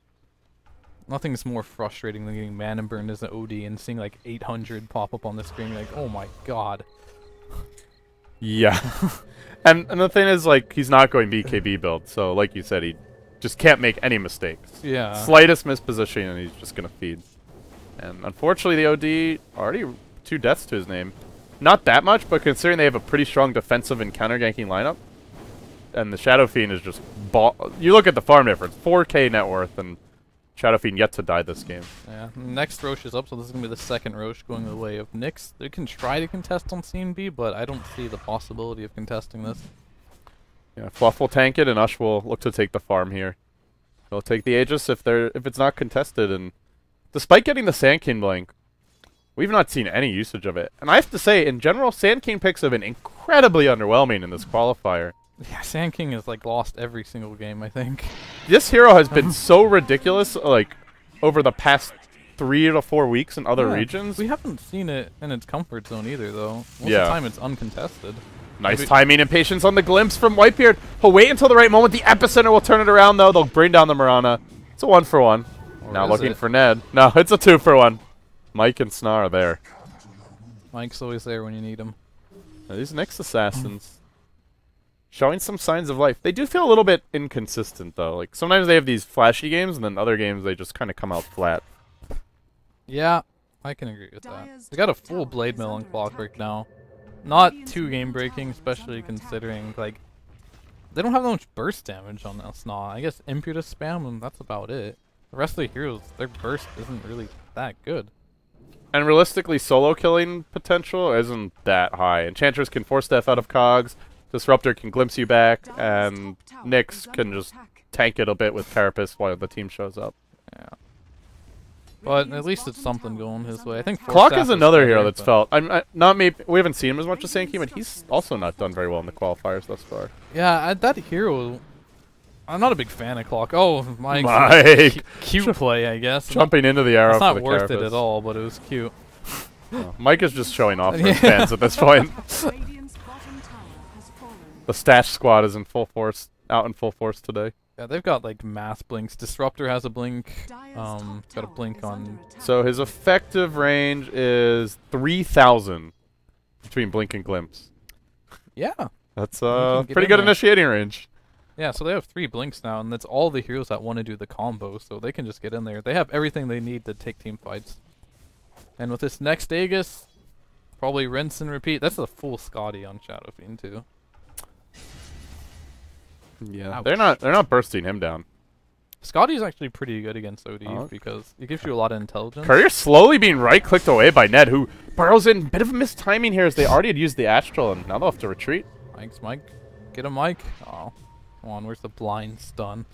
B: Nothing's more frustrating than getting mana burned as an OD and seeing like 800 pop up on the screen. Like, oh my god.
A: Yeah. and the thing is, like, he's not going BKB build, so like you said, he just can't make any mistakes.
B: Yeah.
A: Slightest misposition and he's just going to feed. And unfortunately, the OD already 2 deaths to his name. Not that much, but considering they have a pretty strong defensive and counter-ganking lineup, and the Shadow Fiend is just... You look at the farm difference. 4k net worth, and Shadow Fiend yet to die this game.
B: Yeah. Next Rosh is up, so this is going to be the second Rosh going the way of Nyx. They can try to contest on CNB, but I don't see the possibility of contesting this.
A: Yeah, Fluff will tank it, and Ush will look to take the farm here. He'll take the Aegis if it's not contested, and despite getting the Sand King blink, we've not seen any usage of it. And I have to say, in general, Sand King picks have been incredibly underwhelming in this qualifier.
B: Yeah, Sand King has like lost every single game, I think.
A: This hero has been so ridiculous, like, over the past 3 to 4 weeks in other regions.
B: We haven't seen it in its comfort zone either, though. Most of the time it's uncontested.
A: Nice timing and patience on the glimpse from Whitebeard. He'll wait until the right moment. The epicenter will turn it around, though. They'll bring down the Mirana. It's a 1-for-1. Now looking for Ned. No, it's a 2-for-1. Mike and SNA are there.
B: Mike's always there when you need him.
A: Now, these Nyx assassins showing some signs of life. They do feel a little bit inconsistent, though. Like, sometimes they have these flashy games, and then other games they just kind of come out flat.
B: Yeah, I can agree with that. They got a full Blade Mill on Clockwork now. Not too game-breaking, especially considering, like, they don't have that much burst damage on SNA. I guess Impetus spam, and that's about it. The rest of the heroes, their burst isn't really that good.
A: And realistically, solo killing potential isn't that high. Enchantress can force death out of cogs. Disruptor can glimpse you back, and Nyx can just tank it a bit with Carapace while the team shows up.
B: Yeah. But at least it's something going his way. I think
A: Clock is another hero that's felt. We haven't seen him as much as Sankey, but he's also not done very well in the qualifiers thus far.
B: Yeah, that hero. I'm not a big fan of Clock. Oh, Mike. Cute play, I guess.
A: Jumping into the arrow.
B: It's not worth it at all, but it was cute.
A: Oh, Mike is just showing off for his fans at this point. The Stash squad is in full force, out in full force today.
B: Yeah, they've got like mass blinks. Disruptor has a blink. Got a blink on.
A: So his effective range is 3,000 between blink and glimpse.
B: Yeah,
A: that's pretty good initiating range.
B: Yeah, so they have 3 blinks now, and that's all the heroes that want to do the combo, so they can just get in there. They have everything they need to take team fights. And with this next Aegis, Probably rinse and repeat. That's a full Scotty on Shadow Fiend too.
A: Yeah, ouch. They're not bursting him down.
B: Scotty's actually pretty good against OD because it gives you a lot of intelligence.
A: Courier slowly being right-clicked away by Ned, who burrows in. Bit of a mistiming here as they already had used the Astral, and now they'll have to retreat.
B: Thanks, Mike. Get him, Mike. Oh, come on. Where's the blind stun?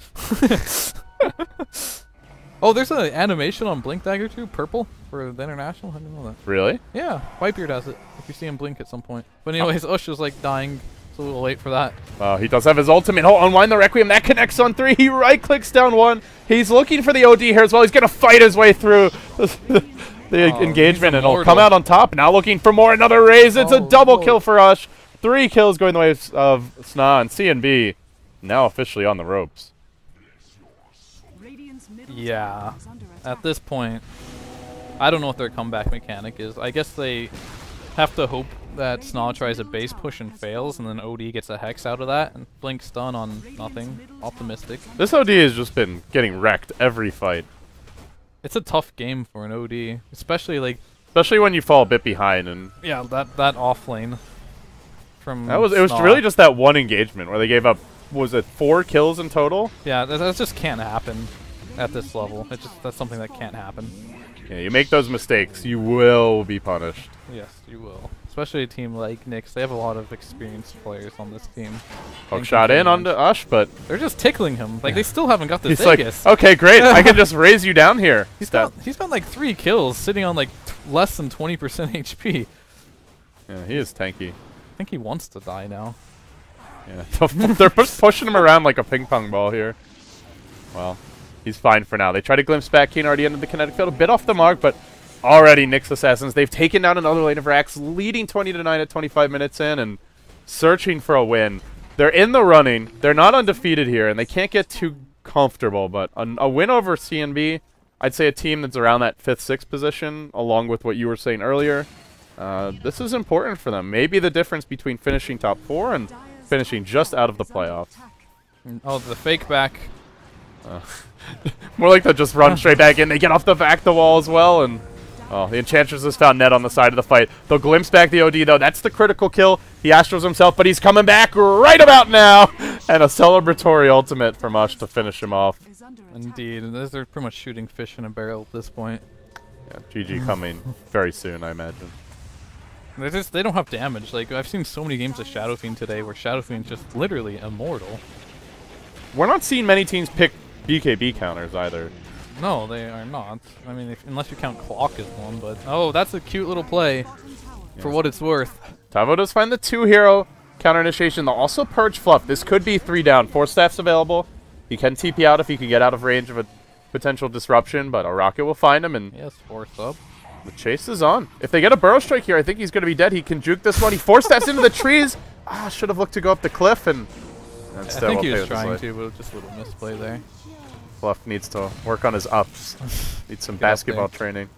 B: Oh, there's an animation on Blink Dagger too, purple, for the International. I didn't know that.
A: Really?
B: Yeah, Whitebeard has it. If you see him blink at some point. But anyways, Ush is like dying. It's a little late for that.
A: He does have his ultimate. Oh, unwind the Requiem. That connects on 3. He right-clicks down 1. He's looking for the OD here as well. He's going to fight his way through the engagement, and he'll come out on top. Now looking for more. Another raise. It's a double kill for Ush. 3 kills going the way of SNA, and CNB now officially on the ropes.
B: Yeah. At this point, I don't know what their comeback mechanic is. I guess they have to hope that SNA tries a base push and fails, and then OD gets a Hex out of that, and Blink stun on nothing. Optimistic.
A: This OD has just been getting wrecked every fight.
B: It's a tough game for an OD, especially
A: when you fall a bit behind. And
B: yeah, that off lane from
A: it was really just that one engagement where they gave up. Was it 4 kills in total?
B: Yeah, that just can't happen at this level. That's something that can't happen.
A: Yeah, you make those mistakes, you will be punished.
B: Yes, you will. Especially a team like Nyx. They have a lot of experienced players on this team.
A: Hook shot in onto Ush, but
B: they're just tickling him. Like, they still haven't got the
A: He's
B: Vegas.
A: like, okay, great. I can just raise you down here.
B: He's got like 3 kills, sitting on like less than 20% HP.
A: Yeah, he is tanky.
B: I think he wants to die now.
A: Yeah, they're pushing him around like a ping pong ball here. Well, he's fine for now. They try to glimpse back. Keen already entered the kinetic field, a bit off the mark, but already Nyx Assassins. They've taken down another lane of racks, leading 20-9 at 25 minutes in, and searching for a win. They're in the running. They're not undefeated here, and they can't get too comfortable. But a win over CNB, I'd say a team that's around that 5th, 6th position, along with what you were saying earlier. This is important for them. Maybe the difference between finishing top 4 and finishing just out of the playoffs.
B: Oh, the fake back.
A: More like they'll just run straight back in. They get off the back of the wall as well, and the Enchantress has found Ned on the side of the fight. They'll glimpse back the OD, though. That's the critical kill. He Astros himself, but he's coming back right about now. And a celebratory ultimate from Ush to finish him off.
B: Indeed. They're pretty much shooting fish in a barrel at this point.
A: Yeah, GG coming very soon, I imagine.
B: They don't have damage. Like, I've seen so many games of Shadow Fiend today where Shadow Fiend's just literally immortal.
A: We're not seeing many teams pick BKB counters either.
B: No, they are not. I mean, unless you count Clock as one, but... Oh, that's a cute little play for what it's worth.
A: Tavo does find the 2-hero counter initiation. They'll also purge Fluff. This could be 3 down. 4 staffs available. He can TP out if he can get out of range of a potential disruption, but a rocket will find him, and...
B: Yes, 4 sub.
A: The chase is on. If they get a burrow strike here, I think he's going to be dead. He can juke this one. He 4-steps into the trees. Should have looked to go up the cliff, and
B: I think he was trying to, but just a little misplay there.
A: Fluff needs to work on his ups. Needs some basketball training.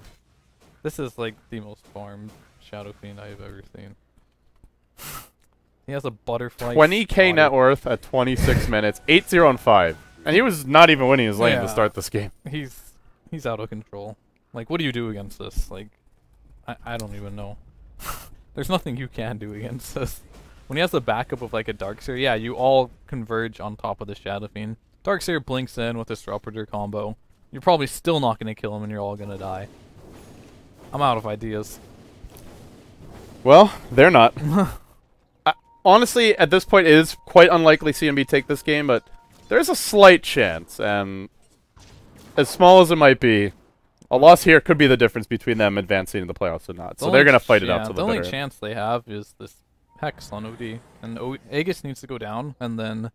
B: This is like the most farmed Shadow Fiend I've ever seen. He has a butterfly.
A: 20k net worth at 26 minutes. 8-0 and 5. And he was not even winning his lane to start this game.
B: He's out of control. Like, what do you do against this? Like, I don't even know. There's nothing you can do against this. When he has the backup of like a Darkseer, yeah, you all converge on top of the Shadow Fiend. Darkseer blinks in with a Disruptor combo. You're probably still not going to kill him, and you're all going to die. I'm out of ideas.
A: Well, they're not. Honestly, at this point, it is quite unlikely CNB take this game, but there's a slight chance, and as small as it might be, a loss here could be the difference between them advancing in the playoffs or not. So they're going to fight it out to the bitter.
B: The only chance they have is this Hex on OD. And Aegis needs to go down, and then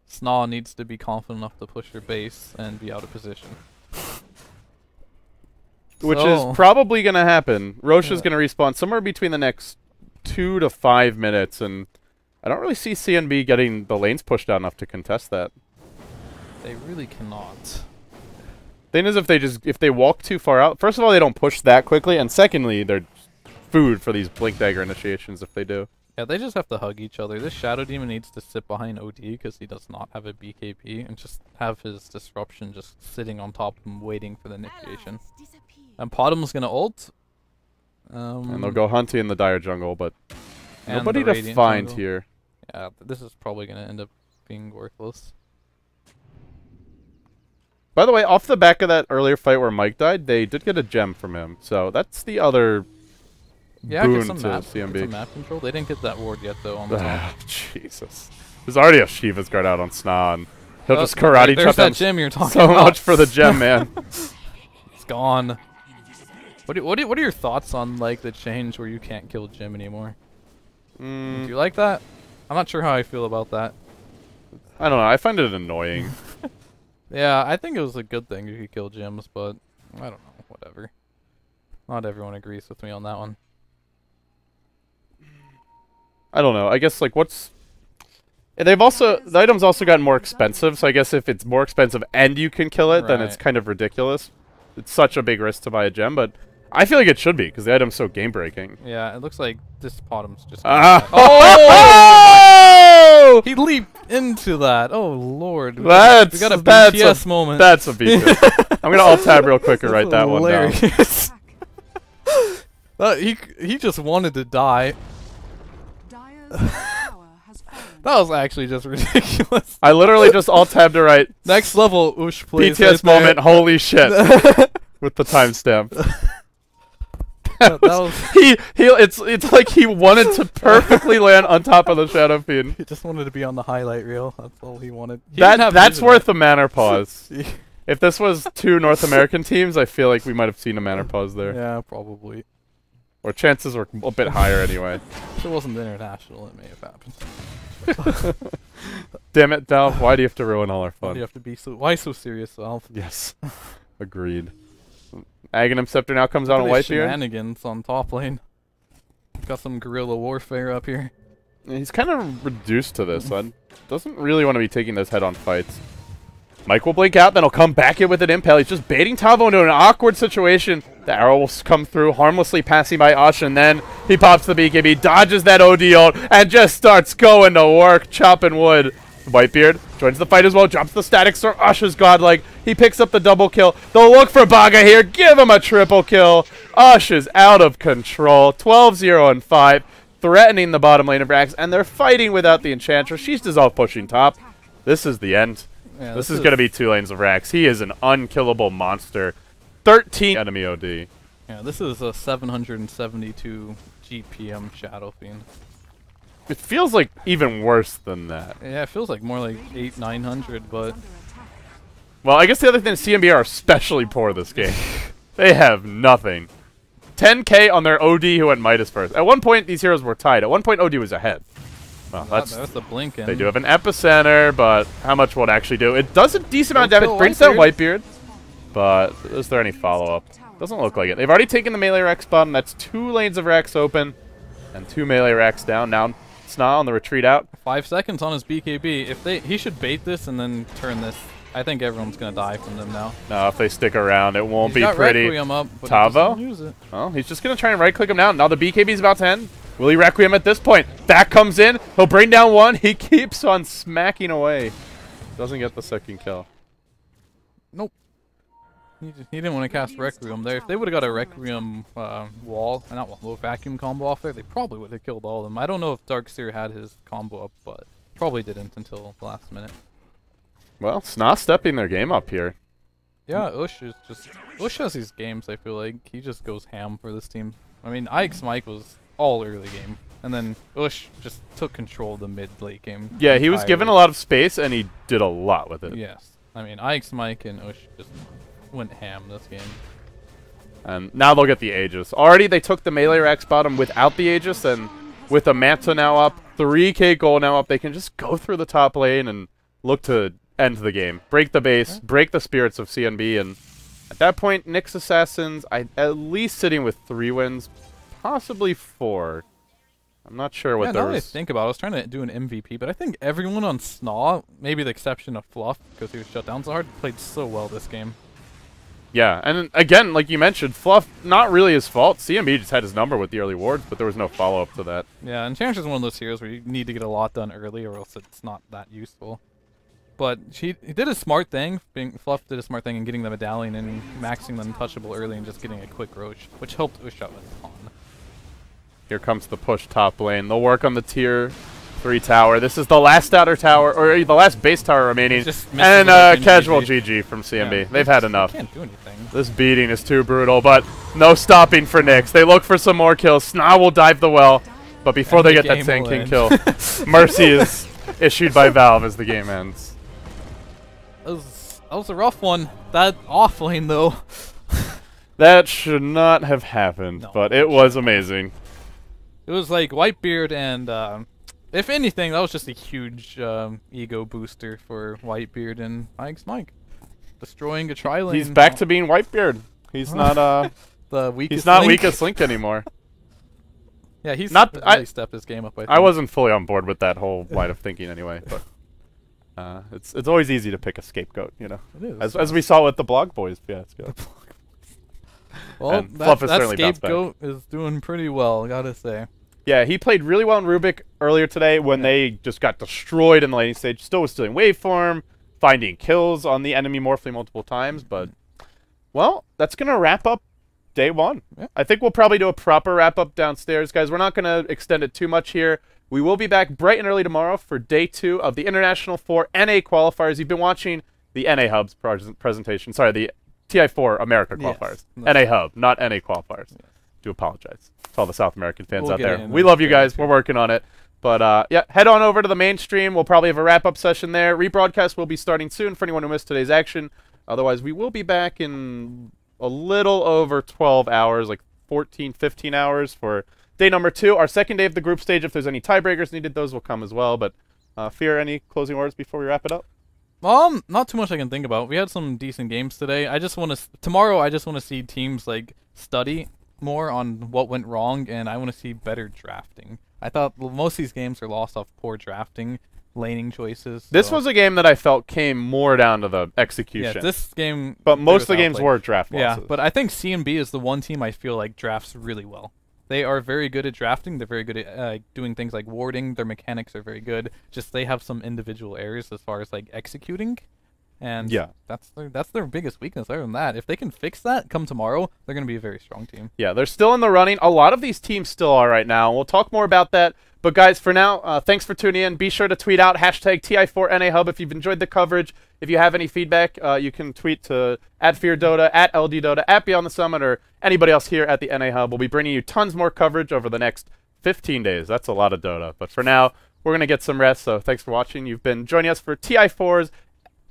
B: SNA needs to be confident enough to push her base and be out of position.
A: Which is probably going to happen. Roshan's going to respawn somewhere between the next 2 to 5 minutes, and I don't really see CNB getting the lanes pushed out enough to contest that.
B: They really cannot.
A: Thing is, if they walk too far out, first of all, they don't push that quickly, and secondly, they're food for these Blink Dagger initiations if they do.
B: Yeah, they just have to hug each other. This Shadow Demon needs to sit behind OD because he does not have a BKB, and just have his Disruption just sitting on top of him waiting for the initiation. And Podum's going to ult.
A: And they'll go hunting in the Dire jungle, but nobody to find jungle here.
B: Yeah, this is probably going to end up being worthless.
A: By the way, off the back of that earlier fight where Mike died, they did get a gem from him. So that's the other boon to CNB.
B: Some map control. They didn't get that ward yet, though, on the top.
A: Jesus. There's already a Shiva's guard out on SNA, and he'll just karate chop
B: that gem you're talking
A: so
B: about.
A: much for the gem, man.
B: It's gone. What are your thoughts on like the change where you can't kill Jim anymore? Do you like that? I'm not sure how I feel about that.
A: I don't know. I find it annoying.
B: Yeah, I think it was a good thing if you kill Jims, but I don't know. Whatever. Not everyone agrees with me on that one.
A: I don't know. I guess like what's the items also gotten more expensive, so I guess if it's more expensive and you can kill it, then it's kind of ridiculous. It's such a big risk to buy a gem, but I feel like it should be because the item's so game breaking.
B: Yeah, it looks like this bottom's just.
A: Oh!
B: He leaped into that. Oh lord! We
A: got a
B: BTS moment.
A: That's a BTS. I'm gonna alt tab real quick and write that one down.
B: He just wanted to die. That was actually just ridiculous.
A: I literally just alt tabbed to write
B: next level Ush plays
A: BTS moment. Holy shit! With the timestamp.
B: That was
A: it's like he wanted to perfectly land on top of the Shadow Fiend.
B: He just wanted to be on the highlight reel. That's all he wanted.
A: That's worth a manner pause. If this was 2 North American teams, I feel like we might have seen a manner pause there.
B: Yeah, probably.
A: Or chances were a bit higher anyway.
B: If it wasn't international, it may have happened.
A: Damn it, Valve! Why do you have to ruin all our fun?
B: Why do you have to be so? Why so serious, Valve?
A: Yes, agreed. Aghanim Scepter now comes out on Whitebeard.
B: Shenanigans on top lane. Got some guerrilla warfare up here.
A: He's kind of reduced to this. Doesn't really want to be taking those head-on fights. Mike will blink out, then he'll come back in with an impale. He's just baiting Tavo into an awkward situation. The arrow will come through, harmlessly passing by Ush, and then he pops the BKB, dodges that OD ult, and just starts going to work, chopping wood. Whitebeard joins the fight as well, drops the static storm. Ush is godlike. He picks up the double kill. They'll look for Baga here, give him a triple kill. Ush is out of control. 12-0 and 5, threatening the bottom lane of Rax, and they're fighting without the Enchantress. She's dissolved pushing top. This is the end. Yeah, this is going to be 2 lanes of Rax. He is an unkillable monster. 13 enemy OD.
B: Yeah, this is a 772 GPM Shadow Fiend.
A: It feels like even worse than that.
B: Yeah, it feels like more like 800-900, but...
A: Well, I guess the other thing is CNB are especially poor this game. They have nothing. 10k on their OD who went Midas first. At one point, these heroes were tied. At one point, OD was ahead. Well, that's
B: the blink in.
A: They do have an epicenter, but how much will it actually do? It does a decent amount of damage. Brings down Whitebeard, but is there any follow-up? Doesn't look like it. They've already taken the melee Rex bottom. That's 2 lanes of Rex open, and 2 melee Rex down. Now SNA on the retreat out.
B: 5 seconds on his BKB. He should bait this and then turn this. I think everyone's gonna die from them now.
A: No, if they stick around, it won't be
B: got
A: pretty.
B: Requiem up, but
A: Tavo?
B: use it.
A: Well, he's just gonna try and right-click him now. Now the BKB's about to end. Will he Requiem at this point? Back comes in. He'll bring down one. He keeps on smacking away. Doesn't get the second kill.
B: Nope. He didn't want to cast Requiem there. If they would have got a Requiem vacuum combo off there, they probably would have killed all of them. I don't know if Darkseer had his combo up, but probably didn't until the last minute.
A: Well, SNA stepping their game up here.
B: Yeah, Ush has these games, I feel like. He just goes ham for this team. I mean, Ike's Mike was all early game, and then Ush just took control of the mid-late game.
A: Yeah, he was given a lot of space, and he did a lot with it.
B: Yes. I mean, Ike's Mike and Ush just went ham this game.
A: And now they'll get the Aegis. Already they took the melee Rex bottom without the Aegis, and with a Manta now up, 3k gold now up, they can just go through the top lane and look to end the game. Break the base, break the spirits of CNB, and at that point, Nyx Assassins, at least sitting with 3 wins, possibly 4. I'm not sure what
B: now that I think about it, I was trying to do an MVP, but I think everyone on SNA, maybe the exception of Fluff, because he was shut down so hard, played so well this game.
A: Yeah, and again, like you mentioned, Fluff, not really his fault. CNB just had his number with the early wards, but there was no follow-up to that.
B: Yeah, and Chance is one of those heroes where you need to get a lot done early or else it's not that useful. But he did a smart thing. Fluff did a smart thing in getting the medallion and maxing the untouchable early and just getting a quick roach, which helped Ush out a ton.
A: Here comes the push top lane. They'll work on the tier 3 tower. This is the last outer tower, or the last base tower remaining. And casual GG from CNB. Yeah, they've had enough.
B: Can't do anything.
A: This beating is too brutal, but no stopping for Nyx. They look for some more kills. SNA will dive the well, but before they get that Sand King kill, Mercy is issued by Valve as the game ends.
B: That was a rough one. That off lane, though.
A: That should not have happened, but it was amazing.
B: It was like Whitebeard and, if anything, that was just a huge ego booster for Whitebeard and Mike. Destroying a tri-lane.
A: He's back to being Whitebeard. He's not
B: the weakest
A: he's not
B: link.
A: weakest link anymore.
B: Yeah, he's
A: not
B: really stepped his game up. I think.
A: I wasn't fully on board with that whole line of thinking anyway, but it's always easy to pick a scapegoat, you know.
B: It is.
A: As we saw with the Blog Boys fiasco.
B: Well, that scapegoat is doing pretty well, gotta say.
A: Yeah, he played really well in Rubik earlier today when they just got destroyed in the laning stage. Still was stealing waveform, finding kills on the enemy Morphling multiple times, but, well, that's going to wrap up day 1. Yeah. I think we'll probably do a proper wrap-up downstairs, guys. We're not going to extend it too much here. We will be back bright and early tomorrow for day 2 of the International 4 NA qualifiers. You've been watching the NA Hub's presentation. Sorry, the TI4 America qualifiers. Yes, NA Hub, not NA qualifiers. Yes. Do apologize to all the South American fans out there. We love you guys. We're working on it. But, yeah, head on over to the main stream. We'll probably have a wrap-up session there. Rebroadcast will be starting soon for anyone who missed today's action. Otherwise, we will be back in a little over 12 hours, like 14, 15 hours for day number 2. Our second day of the group stage. If there's any tiebreakers needed, those will come as well. But, Fear, any closing words before we wrap it up?
B: Not too much I can think about. We had some decent games today. Tomorrow, I just want to see teams, like, study more on what went wrong, and I want to see better drafting. I thought most of these games are lost off poor drafting, laning choices.
A: This was a game that I felt came more down to the execution.
B: Yeah, this game...
A: But most of the games were draft losses.
B: Yeah, but I think CNB is the one team I feel like drafts really well. They are very good at drafting. They're very good at doing things like warding. Their mechanics are very good. Just they have some individual errors as far as like executing. And yeah, that's their biggest weakness. Other than that, if they can fix that come tomorrow, they're going to be a very strong team.
A: Yeah, they're still in the running. A lot of these teams still are right now. We'll talk more about that. But guys, for now, thanks for tuning in. Be sure to tweet out hashtag TI4NAHub if you've enjoyed the coverage. If you have any feedback, you can tweet to @FearDota, @LDDota, @BeyondTheSummit, or anybody else here at the NA Hub. We'll be bringing you tons more coverage over the next 15 days. That's a lot of Dota. But for now, we're going to get some rest. So thanks for watching. You've been joining us for TI4's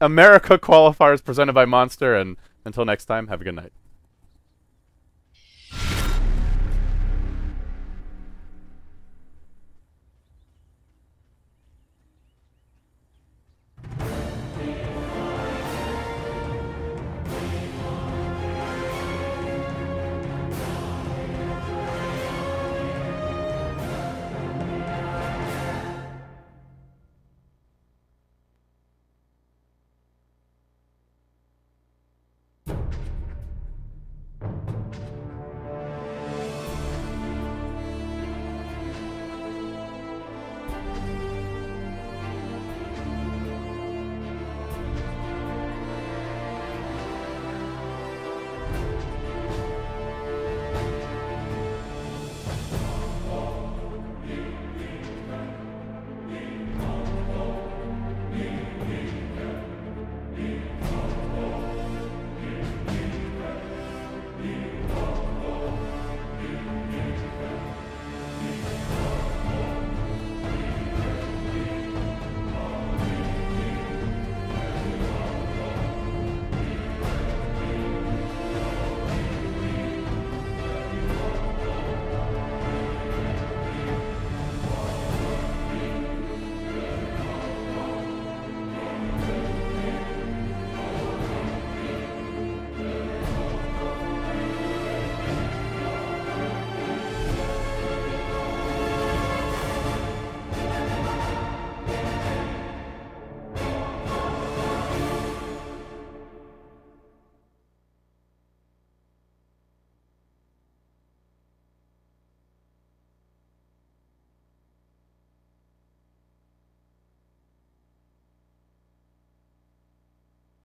A: America Qualifiers presented by Monster. And until next time, have a good night.